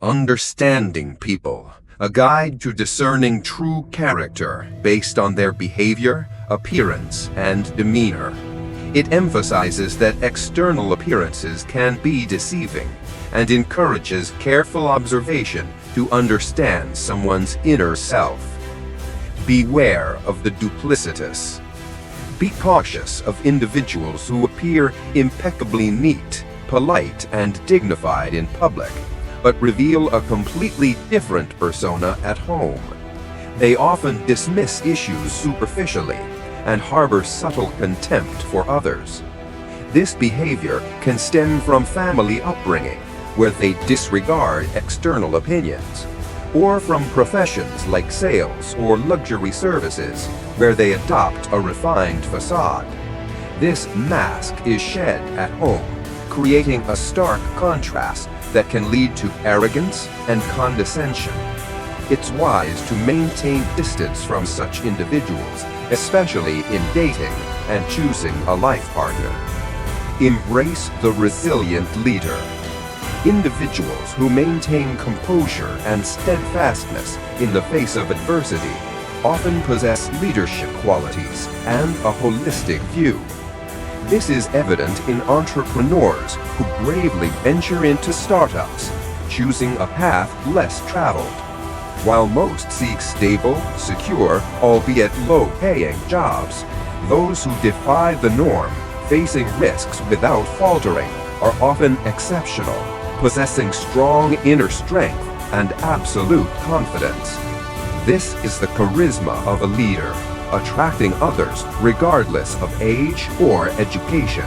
Understanding people, a guide to discerning true character based on their behavior, appearance, and demeanor. It emphasizes that external appearances can be deceiving and encourages careful observation to understand someone's inner self. Beware of the duplicitous. Be cautious of individuals who appear impeccably neat, polite, and dignified in public, but reveal a completely different persona at home. They often dismiss issues superficially and harbor subtle contempt for others. This behavior can stem from family upbringing, where they disregard external opinions, or from professions like sales or luxury services, where they adopt a refined facade. This mask is shed at home, creating a stark contrast that can lead to arrogance and condescension. It's wise to maintain distance from such individuals, especially in dating and choosing a life partner. Embrace the resilient leader. Individuals who maintain composure and steadfastness in the face of adversity often possess leadership qualities and a holistic view. This is evident in entrepreneurs who bravely venture into startups, choosing a path less traveled. While most seek stable, secure, albeit low-paying jobs, those who defy the norm, facing risks without faltering, are often exceptional, possessing strong inner strength and absolute confidence. This is the charisma of a leader, attracting others regardless of age or education.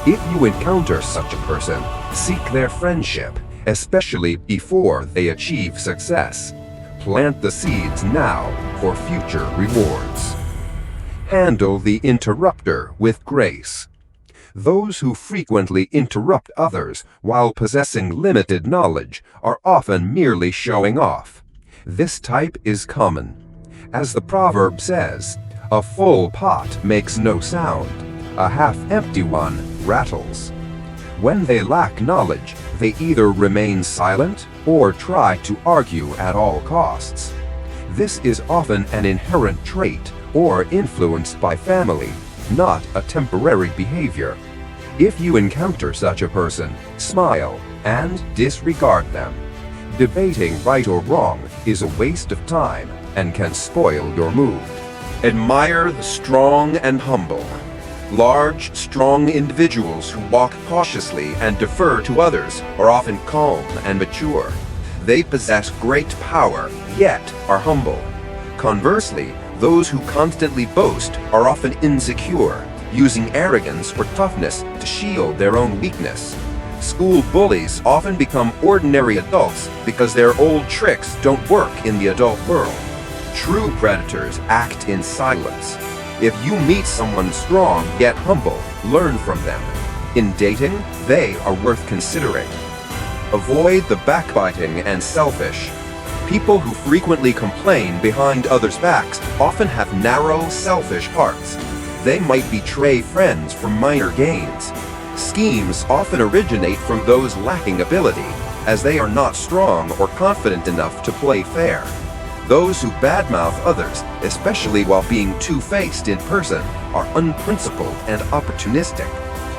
If you encounter such a person, seek their friendship, especially before they achieve success. Plant the seeds now for future rewards. Handle the interrupter with grace. Those who frequently interrupt others while possessing limited knowledge are often merely showing off. This type is common. As the proverb says, a full pot makes no sound, a half-empty one rattles. When they lack knowledge, they either remain silent or try to argue at all costs. This is often an inherent trait or influenced by family, not a temporary behavior. If you encounter such a person, smile and disregard them. Debating right or wrong is a waste of time and can spoil your mood. Admire the strong and humble. Large, strong individuals who walk cautiously and defer to others are often calm and mature. They possess great power, yet are humble. Conversely, those who constantly boast are often insecure, using arrogance or toughness to shield their own weakness. School bullies often become ordinary adults because their old tricks don't work in the adult world. True predators act in silence. If you meet someone strong yet humble, learn from them. In dating, they are worth considering. Avoid the backbiting and selfish. People who frequently complain behind others' backs often have narrow, selfish hearts. They might betray friends for minor gains. Schemes often originate from those lacking ability, as they are not strong or confident enough to play fair. Those who badmouth others, especially while being two-faced in person, are unprincipled and opportunistic.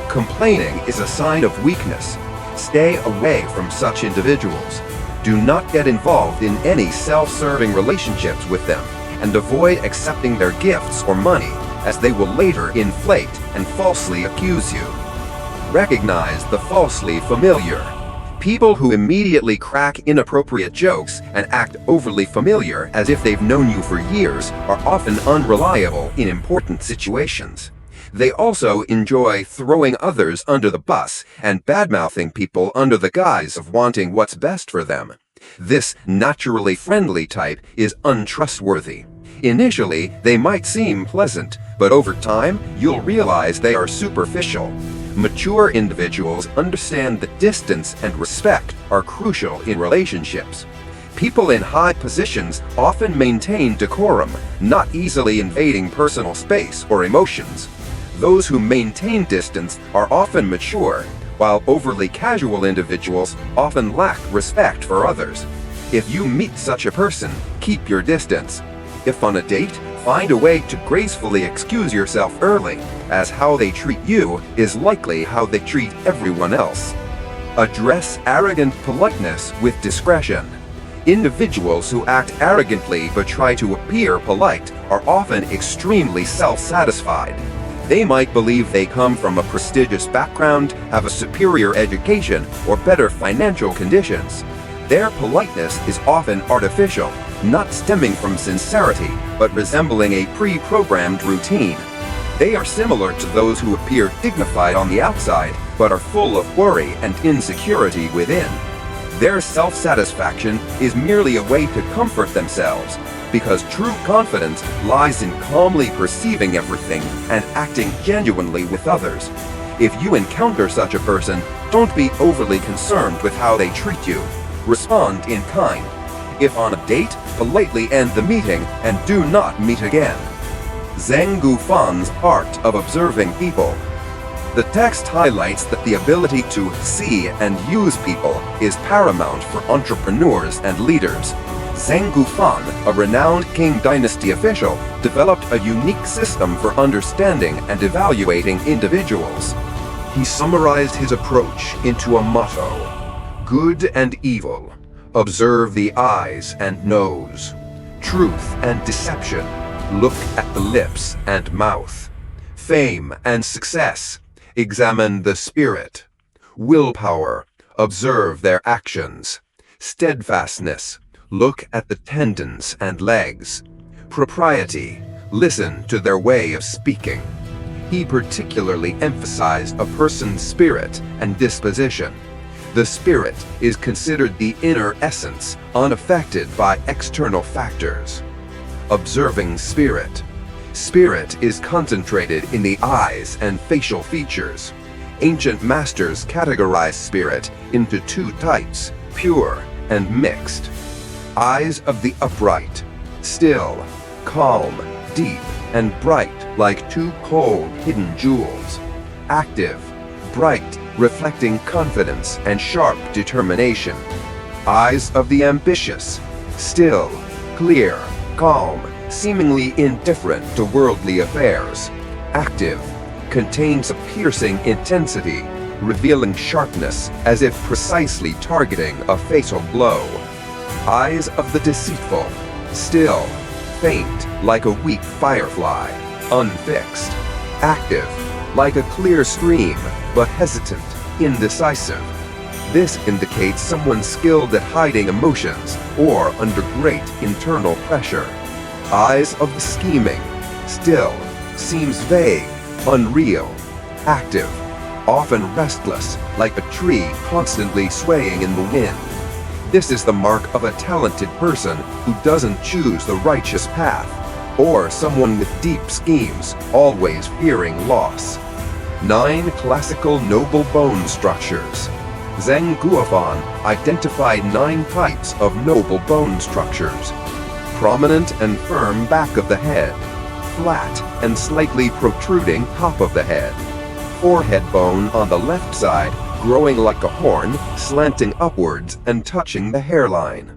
Complaining is a sign of weakness. Stay away from such individuals. Do not get involved in any self-serving relationships with them, and avoid accepting their gifts or money, as they will later inflate and falsely accuse you. Recognize the falsely familiar. People who immediately crack inappropriate jokes and act overly familiar as if they've known you for years are often unreliable in important situations. They also enjoy throwing others under the bus and badmouthing people under the guise of wanting what's best for them. This naturally friendly type is untrustworthy. Initially, they might seem pleasant, but over time, you'll realize they are superficial. Mature individuals understand that distance and respect are crucial in relationships. People in high positions often maintain decorum, not easily invading personal space or emotions. Those who maintain distance are often mature, while overly casual individuals often lack respect for others. If you meet such a person, keep your distance. If on a date, find a way to gracefully excuse yourself early, as how they treat you is likely how they treat everyone else. Address arrogant politeness with discretion. Individuals who act arrogantly but try to appear polite are often extremely self-satisfied. They might believe they come from a prestigious background, have a superior education, or better financial conditions. Their politeness is often artificial, not stemming from sincerity, but resembling a pre-programmed routine. They are similar to those who appear dignified on the outside, but are full of worry and insecurity within. Their self-satisfaction is merely a way to comfort themselves, because true confidence lies in calmly perceiving everything and acting genuinely with others. If you encounter such a person, don't be overly concerned with how they treat you. Respond in kind. If on a date, politely end the meeting and do not meet again. Zheng Gufan's Art of Observing People. The text highlights that the ability to see and use people is paramount for entrepreneurs and leaders. Zheng Gufan, a renowned Qing Dynasty official, developed a unique system for understanding and evaluating individuals. He summarized his approach into a motto: good and evil, observe the eyes and nose, truth and deception, look at the lips and mouth, fame and success, examine the spirit, willpower, observe their actions, steadfastness, look at the tendons and legs, propriety, listen to their way of speaking. He particularly emphasized a person's spirit and disposition. The spirit is considered the inner essence, unaffected by external factors. Observing spirit. Spirit is concentrated in the eyes and facial features. Ancient masters categorized spirit into two types, pure and mixed. Eyes of the upright, still, calm, deep, and bright like two cold, hidden jewels. Active, bright, reflecting confidence and sharp determination. Eyes of the ambitious, still, clear, calm, seemingly indifferent to worldly affairs. Active, contains a piercing intensity, revealing sharpness as if precisely targeting a fatal blow. Eyes of the deceitful, still, faint like a weak firefly, unfixed. Active, like a clear stream, but hesitant, indecisive. This indicates someone skilled at hiding emotions or under great internal pressure. Eyes of the scheming, still, seems vague, unreal. Active, often restless, like a tree constantly swaying in the wind. This is the mark of a talented person who doesn't choose the righteous path, or someone with deep schemes, always fearing loss. 9 classical noble bone structures. Zheng Guofan identified 9 types of noble bone structures. Prominent and firm back of the head, flat and slightly protruding top of the head. Forehead bone on the left side, growing like a horn, slanting upwards and touching the hairline.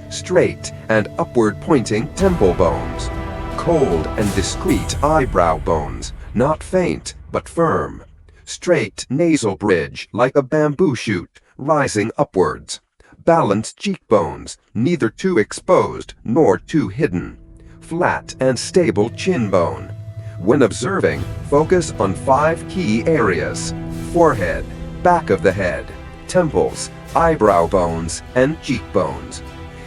Straight and upward pointing temple bones. Cold and discreet eyebrow bones, not faint but firm. Straight nasal bridge like a bamboo shoot, rising upwards. Balanced cheekbones, neither too exposed nor too hidden. Flat and stable chin bone. When observing, focus on 5 key areas: forehead, back of the head, temples, eyebrow bones, and cheekbones.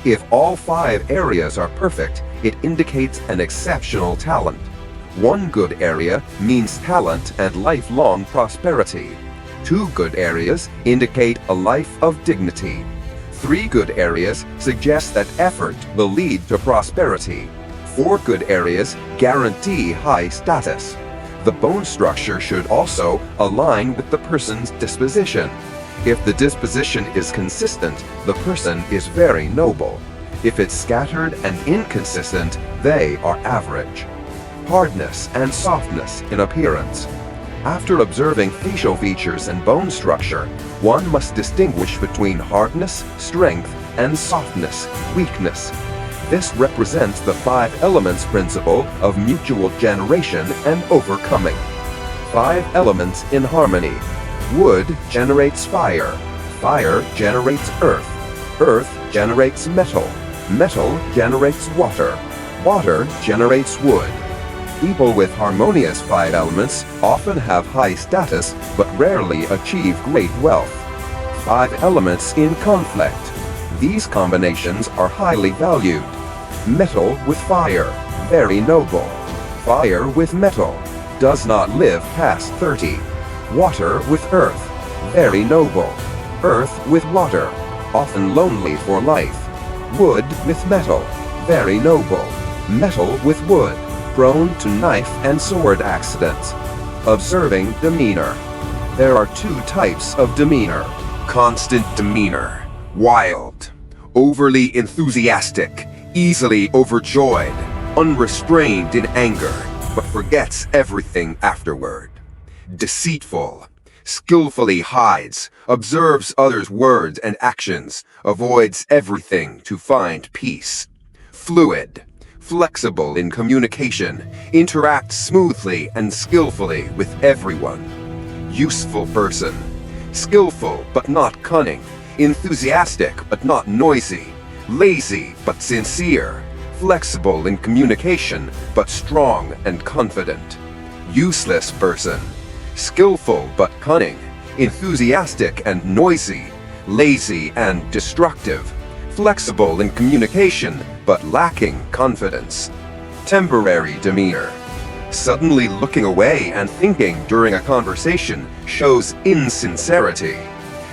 If all 5 areas are perfect, it indicates an exceptional talent. 1 good area means talent and lifelong prosperity. 2 good areas indicate a life of dignity. 3 good areas suggest that effort will lead to prosperity. 4 good areas guarantee high status. The bone structure should also align with the person's disposition. If the disposition is consistent, the person is very noble. If it's scattered and inconsistent, they are average. Hardness and softness in appearance. After observing facial features and bone structure, one must distinguish between hardness, strength, and softness, weakness. This represents the 5 elements principle of mutual generation and overcoming. 5 elements in harmony. Wood generates fire. Fire generates earth. Earth generates metal. Metal generates water. Water generates wood. People with harmonious 5 elements often have high status but rarely achieve great wealth. 5 elements in conflict. These combinations are highly valued. Metal with fire, very noble. Fire with metal, does not live past 30. Water with earth, very noble. Earth with water, often lonely for life. Wood with metal, very noble. Metal with wood, prone to knife and sword accidents. Observing demeanor. There are 2 types of demeanor. Constant demeanor, wild, overly enthusiastic, easily overjoyed, unrestrained in anger, but forgets everything afterward. Deceitful, skillfully hides, observes others' words and actions, avoids everything to find peace. Fluid, flexible in communication, interacts smoothly and skillfully with everyone. Useful person, skillful but not cunning, enthusiastic but not noisy, lazy but sincere, flexible in communication but strong and confident. Useless person, skillful but cunning, enthusiastic and noisy, lazy and destructive, flexible in communication but lacking confidence. Temporary demeanor. Suddenly looking away and thinking during a conversation shows insincerity.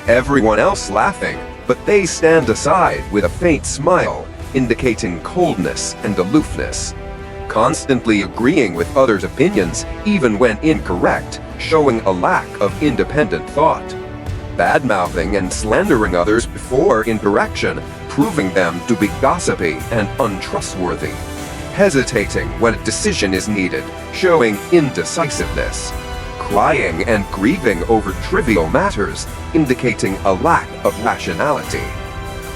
Everyone else laughing, but they stand aside with a faint smile, indicating coldness and aloofness. Constantly agreeing with others' opinions, even when incorrect, showing a lack of independent thought. Bad-mouthing and slandering others before interaction, proving them to be gossipy and untrustworthy. Hesitating when a decision is needed, showing indecisiveness. Crying and grieving over trivial matters, indicating a lack of rationality.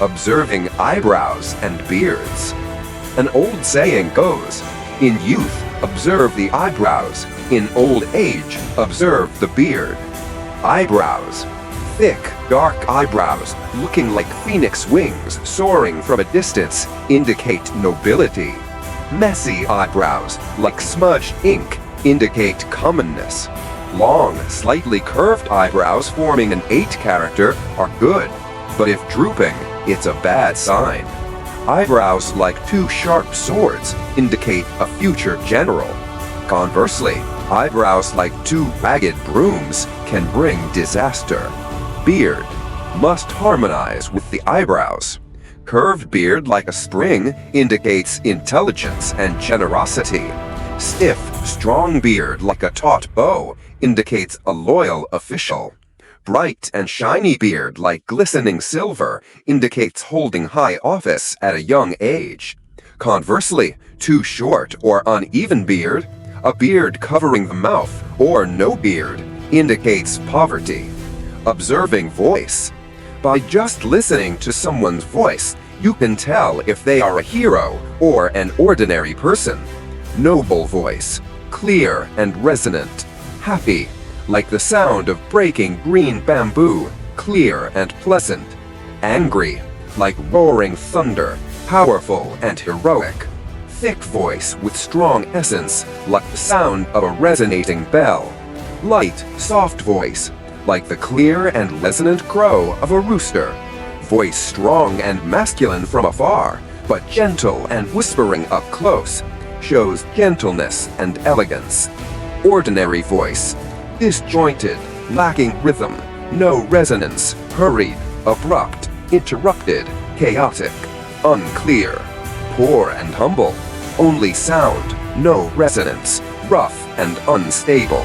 Observing eyebrows and beards. An old saying goes, in youth, observe the eyebrows, in old age, observe the beard. Eyebrows. Thick, dark eyebrows, looking like phoenix wings soaring from a distance, indicate nobility. Messy eyebrows, like smudged ink, indicate commonness. Long, slightly curved eyebrows forming an 8 character are good, but if drooping, it's a bad sign. Eyebrows like 2 sharp swords indicate a future general. Conversely, eyebrows like 2 ragged brooms can bring disaster. Beard must harmonize with the eyebrows. Curved beard like a spring indicates intelligence and generosity. Stiff, strong beard like a taut bow indicates a loyal official. Bright and shiny beard like glistening silver indicates holding high office at a young age. Conversely, too short or uneven beard, a beard covering the mouth, or no beard, indicates poverty. Observing voice. By just listening to someone's voice, you can tell if they are a hero or an ordinary person. Noble voice, clear and resonant. Happy, like the sound of breaking green bamboo, clear and pleasant. Angry, like roaring thunder, powerful and heroic. Thick voice with strong essence, like the sound of a resonating bell. Light, soft voice, like the clear and resonant crow of a rooster. Voice strong and masculine from afar, but gentle and whispering up close, shows gentleness and elegance. Ordinary voice, disjointed, lacking rhythm, no resonance, hurried, abrupt, interrupted, chaotic, unclear. Poor and humble, only sound, no resonance, rough and unstable.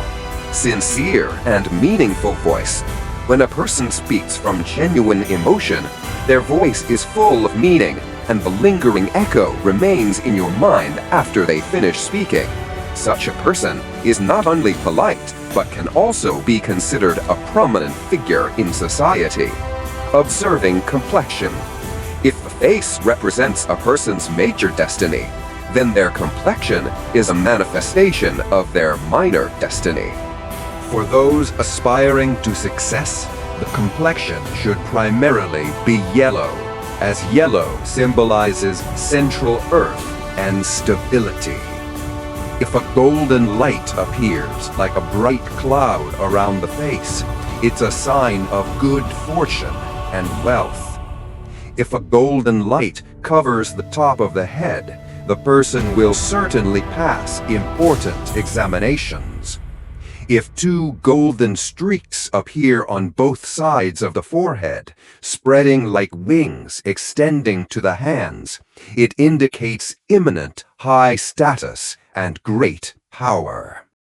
Sincere and meaningful voice. When a person speaks from genuine emotion, their voice is full of meaning, and the lingering echo remains in your mind after they finish speaking. Such a person is not only polite, but can also be considered a prominent figure in society. Observing complexion. If the face represents a person's major destiny, then their complexion is a manifestation of their minor destiny. For those aspiring to success, the complexion should primarily be yellow, as yellow symbolizes central earth and stability. If a golden light appears like a bright cloud around the face, it's a sign of good fortune and wealth. If a golden light covers the top of the head, the person will certainly pass important examinations. If two golden streaks appear on both sides of the forehead, spreading like wings extending to the hands, it indicates imminent high status and great power.